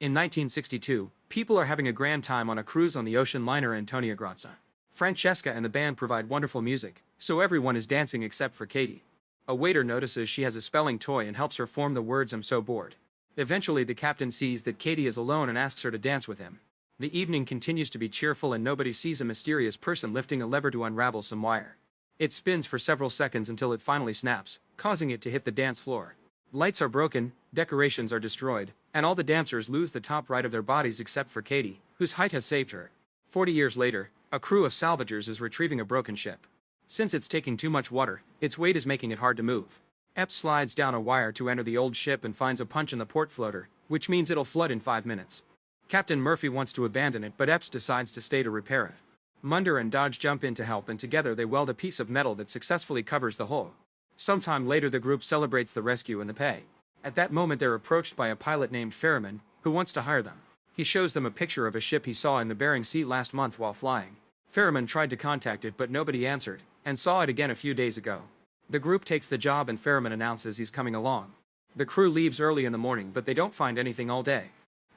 In 1962, people are having a grand time on a cruise on the ocean liner Antonia Grazia. Francesca and the band provide wonderful music, so everyone is dancing except for Katie. A waiter notices she has a spelling toy and helps her form the words "I'm so bored." Eventually the captain sees that Katie is alone and asks her to dance with him. The evening continues to be cheerful and nobody sees a mysterious person lifting a lever to unravel some wire. It spins for several seconds until it finally snaps, causing it to hit the dance floor. Lights are broken, decorations are destroyed, and all the dancers lose the top right of their bodies except for Katie, whose height has saved her. 40 years later, a crew of salvagers is retrieving a broken ship. Since it's taking too much water, its weight is making it hard to move. Epps slides down a wire to enter the old ship and finds a punch in the port floater, which means it'll flood in 5 minutes. Captain Murphy wants to abandon it, but Epps decides to stay to repair it. Munder and Dodge jump in to help, and together they weld a piece of metal that successfully covers the hole. Sometime later the group celebrates the rescue and the pay. At that moment they're approached by a pilot named Ferriman, who wants to hire them. He shows them a picture of a ship he saw in the Bering Sea last month while flying. Ferriman tried to contact it but nobody answered, and saw it again a few days ago. The group takes the job and Ferriman announces he's coming along. The crew leaves early in the morning but they don't find anything all day.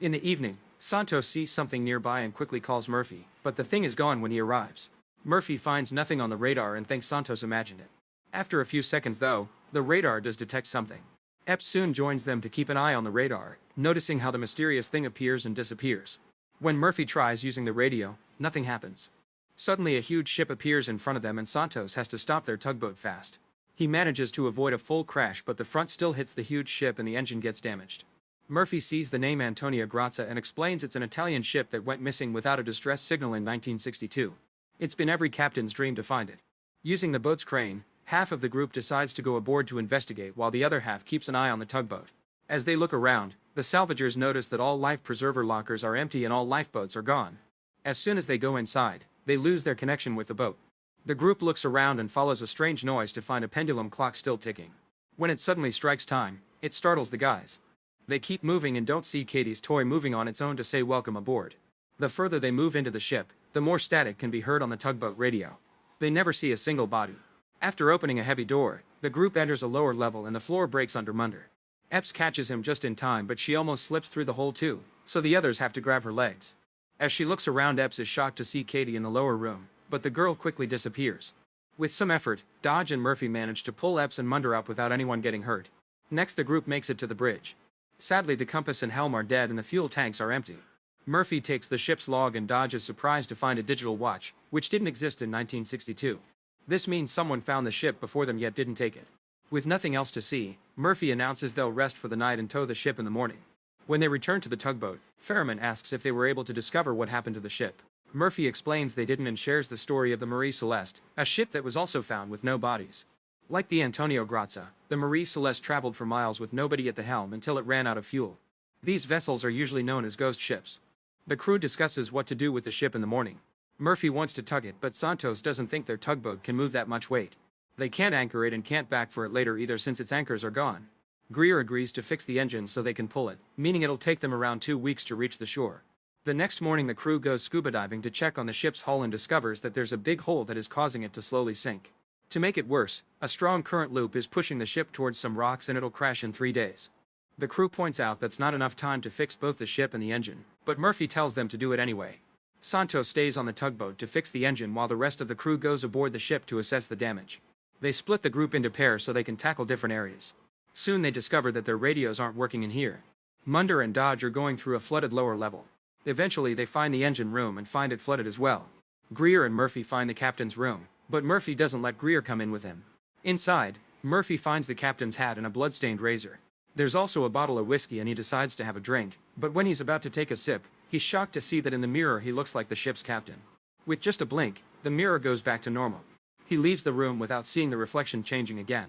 In the evening, Santos sees something nearby and quickly calls Murphy, but the thing is gone when he arrives. Murphy finds nothing on the radar and thinks Santos imagined it. After a few seconds though, the radar does detect something. Epps soon joins them to keep an eye on the radar, noticing how the mysterious thing appears and disappears. When Murphy tries using the radio, nothing happens. Suddenly a huge ship appears in front of them and Santos has to stop their tugboat fast. He manages to avoid a full crash but the front still hits the huge ship and the engine gets damaged. Murphy sees the name Antonia Grazia and explains it's an Italian ship that went missing without a distress signal in 1962. It's been every captain's dream to find it. Using the boat's crane, half of the group decides to go aboard to investigate while the other half keeps an eye on the tugboat. As they look around, the salvagers notice that all life preserver lockers are empty and all lifeboats are gone. As soon as they go inside, they lose their connection with the boat. The group looks around and follows a strange noise to find a pendulum clock still ticking. When it suddenly strikes time, it startles the guys. They keep moving and don't see Katie's toy moving on its own to say welcome aboard. The further they move into the ship, the more static can be heard on the tugboat radio. They never see a single body. After opening a heavy door, the group enters a lower level and the floor breaks under Munder. Epps catches him just in time but she almost slips through the hole too, so the others have to grab her legs. As she looks around, Epps is shocked to see Katie in the lower room, but the girl quickly disappears. With some effort, Dodge and Murphy manage to pull Epps and Munder up without anyone getting hurt. Next the group makes it to the bridge. Sadly the compass and helm are dead and the fuel tanks are empty. Murphy takes the ship's log and Dodge is surprised to find a digital watch, which didn't exist in 1962. This means someone found the ship before them yet didn't take it. With nothing else to see, Murphy announces they'll rest for the night and tow the ship in the morning. When they return to the tugboat, Ferriman asks if they were able to discover what happened to the ship. Murphy explains they didn't and shares the story of the Marie Celeste, a ship that was also found with no bodies. Like the Antonio Grazia, the Marie Celeste traveled for miles with nobody at the helm until it ran out of fuel. These vessels are usually known as ghost ships. The crew discusses what to do with the ship in the morning. Murphy wants to tug it but Santos doesn't think their tugboat can move that much weight. They can't anchor it and can't back for it later either since its anchors are gone. Greer agrees to fix the engine so they can pull it, meaning it'll take them around 2 weeks to reach the shore. The next morning the crew goes scuba diving to check on the ship's hull and discovers that there's a big hole that is causing it to slowly sink. To make it worse, a strong current loop is pushing the ship towards some rocks and it'll crash in 3 days. The crew points out that's not enough time to fix both the ship and the engine, but Murphy tells them to do it anyway. Santos stays on the tugboat to fix the engine while the rest of the crew goes aboard the ship to assess the damage. They split the group into pairs so they can tackle different areas. Soon they discover that their radios aren't working in here. Munder and Dodge are going through a flooded lower level. Eventually they find the engine room and find it flooded as well. Greer and Murphy find the captain's room, but Murphy doesn't let Greer come in with him. Inside, Murphy finds the captain's hat and a bloodstained razor. There's also a bottle of whiskey and he decides to have a drink, but when he's about to take a sip, he's shocked to see that in the mirror he looks like the ship's captain. With just a blink, the mirror goes back to normal. He leaves the room without seeing the reflection changing again.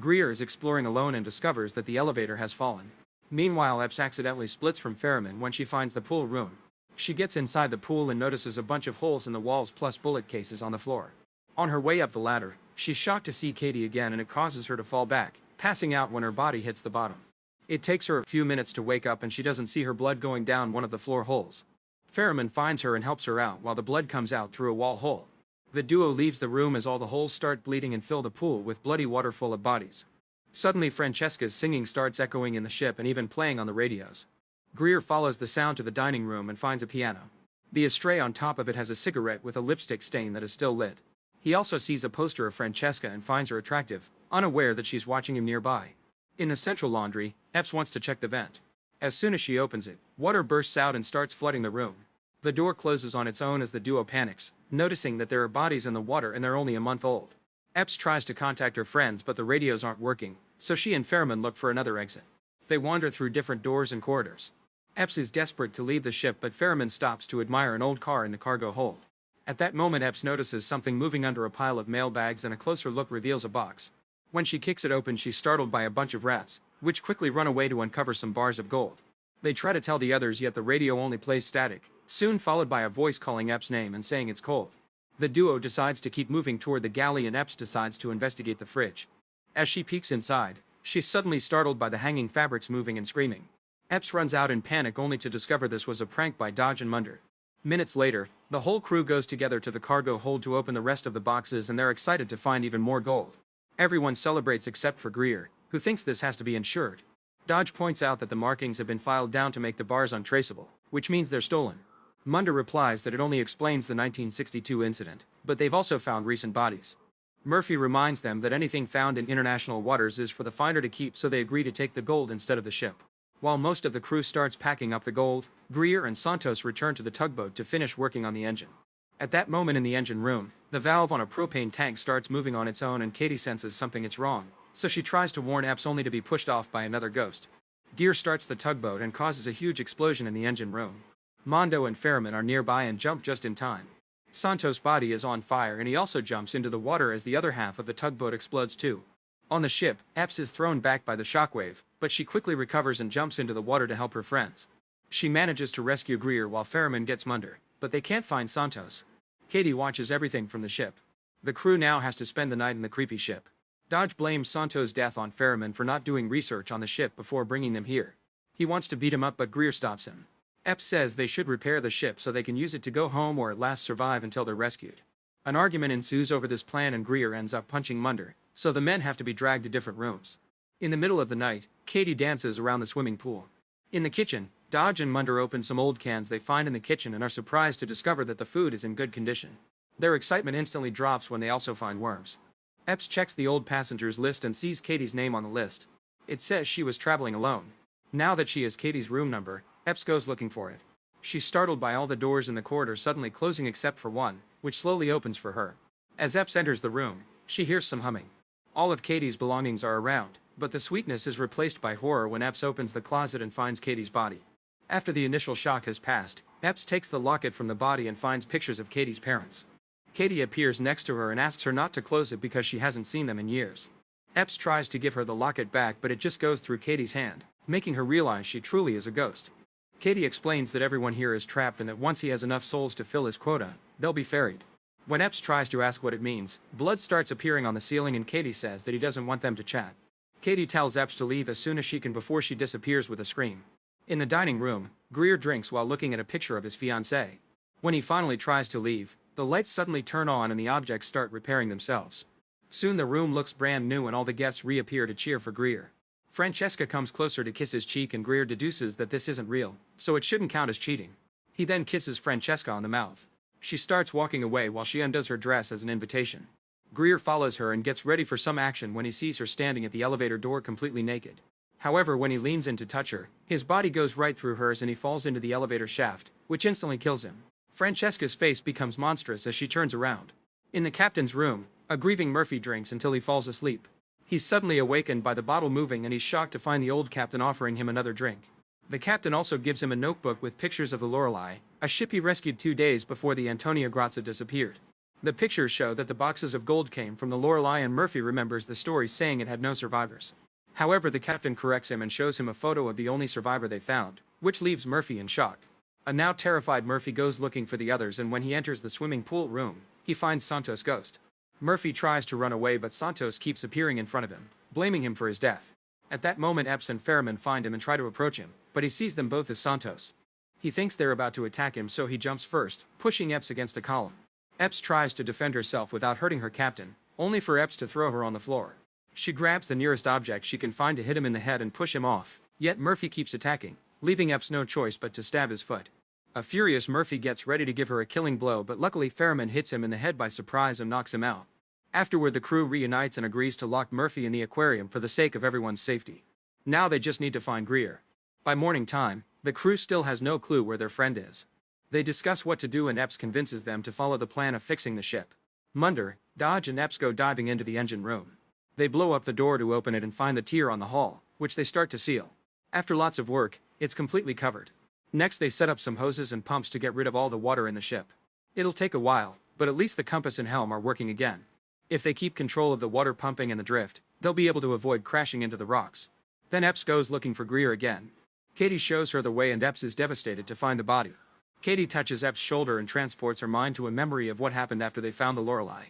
Greer is exploring alone and discovers that the elevator has fallen. Meanwhile, Epps accidentally splits from Ferriman when she finds the pool room. She gets inside the pool and notices a bunch of holes in the walls plus bullet cases on the floor. On her way up the ladder, she's shocked to see Katie again and it causes her to fall back, passing out when her body hits the bottom. It takes her a few minutes to wake up and she doesn't see her blood going down one of the floor holes. Ferriman finds her and helps her out while the blood comes out through a wall hole. The duo leaves the room as all the holes start bleeding and fill the pool with bloody water full of bodies. Suddenly Francesca's singing starts echoing in the ship and even playing on the radios. Greer follows the sound to the dining room and finds a piano. The ashtray on top of it has a cigarette with a lipstick stain that is still lit. He also sees a poster of Francesca and finds her attractive, unaware that she's watching him nearby. In the central laundry, Epps wants to check the vent. As soon as she opens it, water bursts out and starts flooding the room. The door closes on its own as the duo panics, noticing that there are bodies in the water and they're only a month old. Epps tries to contact her friends but the radios aren't working, so she and Fairman look for another exit. They wander through different doors and corridors. Epps is desperate to leave the ship but Fairman stops to admire an old car in the cargo hold. At that moment Epps notices something moving under a pile of mail bags and a closer look reveals a box. When she kicks it open she's startled by a bunch of rats, which quickly run away to uncover some bars of gold. They try to tell the others yet the radio only plays static, soon followed by a voice calling Epps' name and saying it's cold. The duo decides to keep moving toward the galley and Epps decides to investigate the fridge. As she peeks inside, she's suddenly startled by the hanging fabrics moving and screaming. Epps runs out in panic only to discover this was a prank by Dodge and Munder. Minutes later, the whole crew goes together to the cargo hold to open the rest of the boxes and they're excited to find even more gold. Everyone celebrates except for Greer, who thinks this has to be insured. Dodge points out that the markings have been filed down to make the bars untraceable, which means they're stolen. Munder replies that it only explains the 1962 incident, but they've also found recent bodies. Murphy reminds them that anything found in international waters is for the finder to keep, so they agree to take the gold instead of the ship. While most of the crew starts packing up the gold, Greer and Santos return to the tugboat to finish working on the engine. At that moment in the engine room, the valve on a propane tank starts moving on its own and Katie senses something is wrong, so she tries to warn Epps only to be pushed off by another ghost. Gear starts the tugboat and causes a huge explosion in the engine room. Mondo and Fairman are nearby and jump just in time. Santos' body is on fire and he also jumps into the water as the other half of the tugboat explodes too. On the ship, Epps is thrown back by the shockwave, but she quickly recovers and jumps into the water to help her friends. She manages to rescue Greer while Fairman gets Munder, but they can't find Santos. Katie watches everything from the ship. The crew now has to spend the night in the creepy ship. Dodge blames Santos' death on Fairman for not doing research on the ship before bringing them here. He wants to beat him up but Greer stops him. Epps says they should repair the ship so they can use it to go home or at last survive until they're rescued. An argument ensues over this plan and Greer ends up punching Munder, so the men have to be dragged to different rooms. In the middle of the night, Katie dances around the swimming pool. In the kitchen, Dodge and Munder open some old cans they find in the kitchen and are surprised to discover that the food is in good condition. Their excitement instantly drops when they also find worms. Epps checks the old passengers list and sees Katie's name on the list. It says she was traveling alone. Now that she has Katie's room number, Epps goes looking for it. She's startled by all the doors in the corridor suddenly closing except for one, which slowly opens for her. As Epps enters the room, she hears some humming. All of Katie's belongings are around, but the sweetness is replaced by horror when Epps opens the closet and finds Katie's body. After the initial shock has passed, Epps takes the locket from the body and finds pictures of Katie's parents. Katie appears next to her and asks her not to close it because she hasn't seen them in years. Epps tries to give her the locket back but it just goes through Katie's hand, making her realize she truly is a ghost. Katie explains that everyone here is trapped and that once he has enough souls to fill his quota, they'll be ferried. When Epps tries to ask what it means, blood starts appearing on the ceiling and Katie says that he doesn't want them to chat. Katie tells Epps to leave as soon as she can before she disappears with a scream. In the dining room, Greer drinks while looking at a picture of his fiancée. When he finally tries to leave, the lights suddenly turn on and the objects start repairing themselves. Soon the room looks brand new and all the guests reappear to cheer for Greer. Francesca comes closer to kiss his cheek and Greer deduces that this isn't real, so it shouldn't count as cheating. He then kisses Francesca on the mouth. She starts walking away while she undoes her dress as an invitation. Greer follows her and gets ready for some action when he sees her standing at the elevator door completely naked. However, when he leans in to touch her, his body goes right through hers and he falls into the elevator shaft, which instantly kills him. Francesca's face becomes monstrous as she turns around. In the captain's room, a grieving Murphy drinks until he falls asleep. He's suddenly awakened by the bottle moving and he's shocked to find the old captain offering him another drink. The captain also gives him a notebook with pictures of the Lorelei, a ship he rescued 2 days before the Antonia Grazia disappeared. The pictures show that the boxes of gold came from the Lorelei and Murphy remembers the story saying it had no survivors. However, the captain corrects him and shows him a photo of the only survivor they found, which leaves Murphy in shock. A now terrified Murphy goes looking for the others and when he enters the swimming pool room, he finds Santos' ghost. Murphy tries to run away but Santos keeps appearing in front of him, blaming him for his death. At that moment Epps and Fairman find him and try to approach him, but he sees them both as Santos. He thinks they're about to attack him so he jumps first, pushing Epps against a column. Epps tries to defend herself without hurting her captain, only for Epps to throw her on the floor. She grabs the nearest object she can find to hit him in the head and push him off, yet Murphy keeps attacking, leaving Epps no choice but to stab his foot. A furious Murphy gets ready to give her a killing blow, but luckily Ferriman hits him in the head by surprise and knocks him out. Afterward, the crew reunites and agrees to lock Murphy in the aquarium for the sake of everyone's safety. Now they just need to find Greer. By morning time, the crew still has no clue where their friend is. They discuss what to do and Epps convinces them to follow the plan of fixing the ship. Munder, Dodge and Epps go diving into the engine room. They blow up the door to open it and find the tier on the hull, which they start to seal. After lots of work, it's completely covered. Next they set up some hoses and pumps to get rid of all the water in the ship. It'll take a while, but at least the compass and helm are working again. If they keep control of the water pumping and the drift, they'll be able to avoid crashing into the rocks. Then Epps goes looking for Greer again. Katie shows her the way and Epps is devastated to find the body. Katie touches Epps' shoulder and transports her mind to a memory of what happened after they found the Lorelei.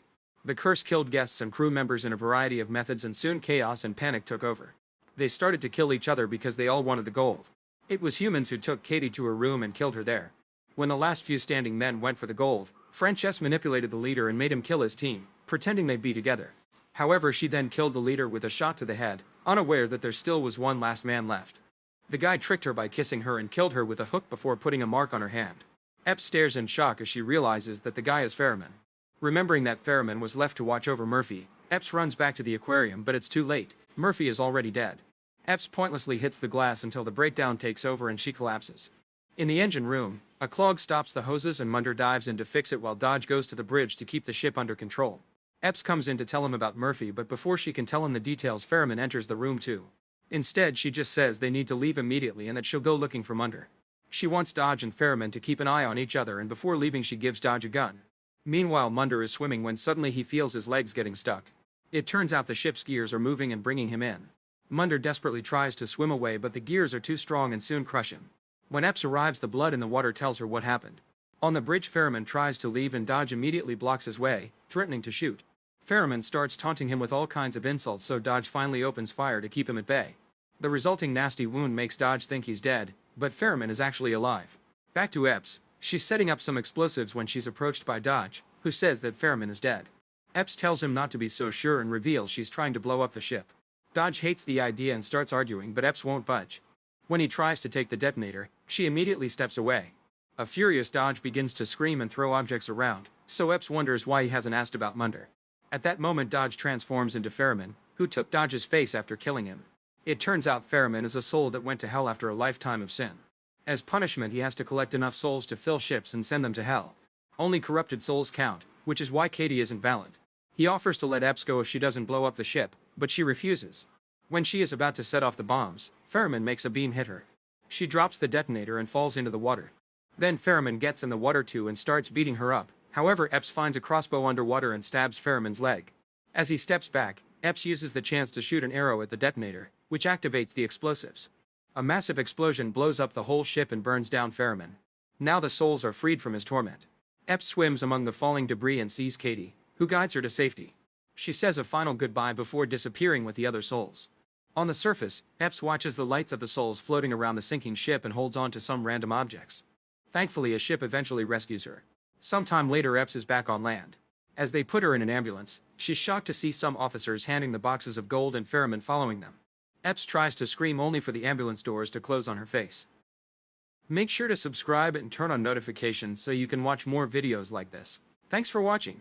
The curse killed guests and crew members in a variety of methods and soon chaos and panic took over. They started to kill each other because they all wanted the gold. It was humans who took Katie to her room and killed her there. When the last few standing men went for the gold, Francesca manipulated the leader and made him kill his team, pretending they'd be together. However, she then killed the leader with a shot to the head, unaware that there still was one last man left. The guy tricked her by kissing her and killed her with a hook before putting a mark on her hand. Epps stares in shock as she realizes that the guy is Ferriman. Remembering that Ferriman was left to watch over Murphy, Epps runs back to the aquarium, but it's too late. Murphy is already dead. Epps pointlessly hits the glass until the breakdown takes over and she collapses. In the engine room, a clog stops the hoses and Munder dives in to fix it while Dodge goes to the bridge to keep the ship under control. Epps comes in to tell him about Murphy, but before she can tell him the details, Ferriman enters the room too. Instead, she just says they need to leave immediately and that she'll go looking for Munder. She wants Dodge and Ferriman to keep an eye on each other, and before leaving she gives Dodge a gun. Meanwhile, Munder is swimming when suddenly he feels his legs getting stuck. It turns out the ship's gears are moving and bringing him in. Munder desperately tries to swim away, but the gears are too strong and soon crush him. When Epps arrives, the blood in the water tells her what happened. On the bridge, Ferriman tries to leave and Dodge immediately blocks his way, threatening to shoot. Ferriman starts taunting him with all kinds of insults, so Dodge finally opens fire to keep him at bay. The resulting nasty wound makes Dodge think he's dead, but Ferriman is actually alive. Back to Epps. She's setting up some explosives when she's approached by Dodge, who says that Ferriman is dead. Epps tells him not to be so sure and reveals she's trying to blow up the ship. Dodge hates the idea and starts arguing, but Epps won't budge. When he tries to take the detonator, she immediately steps away. A furious Dodge begins to scream and throw objects around, so Epps wonders why he hasn't asked about Munder. At that moment, Dodge transforms into Ferriman, who took Dodge's face after killing him. It turns out Ferriman is a soul that went to hell after a lifetime of sin. As punishment, he has to collect enough souls to fill ships and send them to hell. Only corrupted souls count, which is why Katie isn't valid. He offers to let Epps go if she doesn't blow up the ship, but she refuses. When she is about to set off the bombs, Ferriman makes a beam hit her. She drops the detonator and falls into the water. Then Ferriman gets in the water too and starts beating her up. However, Epps finds a crossbow underwater and stabs Ferriman's leg. As he steps back, Epps uses the chance to shoot an arrow at the detonator, which activates the explosives. A massive explosion blows up the whole ship and burns down Ferriman. Now the souls are freed from his torment. Epps swims among the falling debris and sees Katie, who guides her to safety. She says a final goodbye before disappearing with the other souls. On the surface, Epps watches the lights of the souls floating around the sinking ship and holds on to some random objects. Thankfully, a ship eventually rescues her. Sometime later, Epps is back on land. As they put her in an ambulance, she's shocked to see some officers handing the boxes of gold and Ferriman following them. Epps tries to scream only for the ambulance doors to close on her face. Make sure to subscribe and turn on notifications so you can watch more videos like this. Thanks for watching.